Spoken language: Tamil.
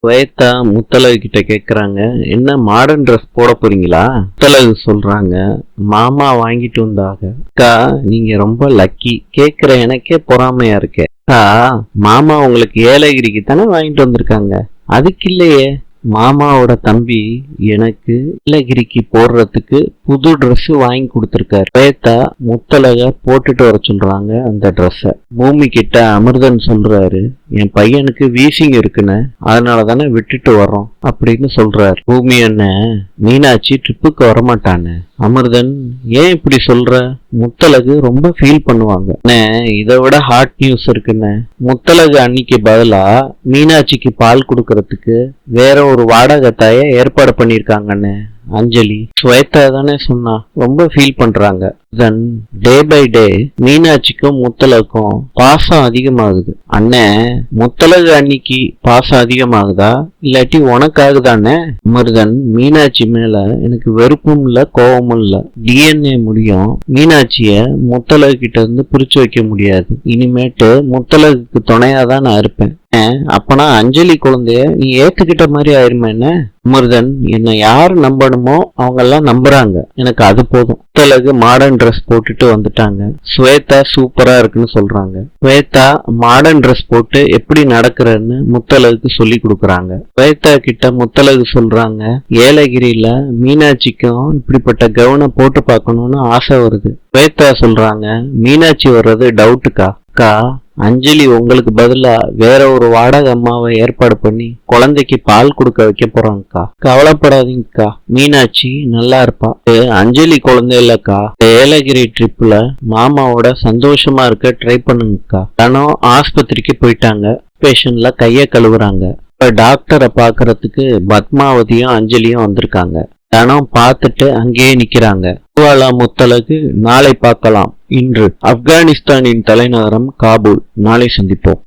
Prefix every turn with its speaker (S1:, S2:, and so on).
S1: ஸ்வேதா முத்தழகு கிட்ட கேக்குறாங்க, என்ன மாடர்ன் ட்ரெஸ் போட போறீங்களா? முத்தழகு சொல்றாங்க, மாமா வாங்கிட்டு வந்தாக. அக்கா, நீங்க ரொம்ப லக்கி. கேக்குற எனக்கே பொறாமையா இருக்கே. அக்கா, மாமா உங்களுக்கு ஏலகிரிக்கு தானே வாங்கிட்டு வந்திருக்காங்க. அதுக்கு இல்லையே, மாமாவோட தம்பி எனக்கு ஏலகிரிக்கு போடுறதுக்கு புது ட்ரெஸ் வாங்கி கொடுத்துருக்காரு. ஸ்வேதா முத்தழக போட்டுட்டு வர சொல்றாங்க அந்த ட்ரெஸ்ஸ. பூமி கிட்ட அமிர்தன் சொல்றாரு, என் பையனுக்கு வீசிங் இருக்குன்னு, அதனால தானே விட்டுட்டு வர்றோம் அப்படின்னு சொல்றாரு. பூமி என்ன, மீனாட்சி ட்ரிப்புக்கு வரமாட்டான்னு. அமிர்தன், ஏன் இப்படி சொல்ற? முத்தழகு ரொம்ப ஃபீல் பண்ணுவாங்க. இதை விட ஹாட் நியூஸ் இருக்குன்னு, முத்தழகு அன்னைக்கு பதிலா மீனாட்சிக்கு பால் கொடுக்கறதுக்கு வேற ஒரு வாடகை தாய ஏற்பாடு பண்ணிருக்காங்கன்னு அஞ்சலி ஸ்வேதா தானே சொன்னா. ரொம்ப ஃபீல் பண்றாங்க. தென் டே பை டே மீனாட்சிக்கும் முத்தழகும் பாசம் அதிகமாகுது. அண்ணன், முத்தழகு அன்னைக்கு பாசம் அதிகமாகுதா இல்லாட்டி உனக்காகுதானே? அமிர்தன், மீனாட்சி மேல எனக்கு வெறுப்பும் இல்ல கோபமும் இல்ல. டிஎன்ஏ முடியும் மீனாட்சிய முத்தழகு கிட்ட இருந்து பிரிச்சு வைக்க முடியாது. இனிமேட்டு முத்தழகுக்கு துணையாதான் நான் இருப்பேன். அப்பனா அஞ்சலி குழந்தைய நீ ஏத்துக்கிட்ட மாதிரி ஆயிருமா என்ன? அமிர்தன், என்னை யாரு நம்பணுமோ அவங்க எல்லாம் நம்புறாங்க, எனக்கு அது போதும். முத்தழகு மாடர்ன் ட்ரெஸ் போட்டுட்டு வந்துட்டாங்க. ஸ்வேதா சூப்பரா இருக்குன்னு சொல்றாங்க. ஸ்வேதா மாடர்ன் ட்ரெஸ் போட்டு எப்படி நடக்கிறன்னு முத்தழகுக்கு சொல்லி கொடுக்குறாங்க. ஸ்வேதா கிட்ட முத்தழகு சொல்றாங்க, ஏலகிரியில மீனாட்சிக்கும் இப்படிப்பட்ட கவுனை போட்டு பார்க்கணும்னு ஆசை வருது. ஸ்வேதா சொல்றாங்க, மீனாட்சி வர்றது டவுட்டுக்கா. அக்கா, அஞ்சலி உங்களுக்கு பதிலா வேற ஒரு வாடகை அம்மாவை ஏற்பாடு பண்ணி குழந்தைக்கு பால் கொடுக்க வைக்க போறாங்கக்கா. கவலைப்படாதீங்கக்கா, மீனாட்சி நல்லா இருப்பா. அஞ்சலி குழந்தை இல்லக்கா. ஏலகிரி ட்ரிப்ல மாமாவோட சந்தோஷமா இருக்க ட்ரை பண்ணுங்கக்கா. தினம் ஆஸ்பத்திரிக்கு போயிட்டாங்க. பேஷண்ட்ல கைய கழுவுறாங்க. இப்ப டாக்டரை பாக்குறதுக்கு பத்மாவதியும் அஞ்சலியும் வந்திருக்காங்க. தினம் பார்த்துட்டு அங்கேயே நிக்கிறாங்க. முத்தழகு, நாளை பார்க்கலாம். இன்று ஆப்கானிஸ்தானின் தலைநகரம் காபூல். நாளை சந்திப்போம்.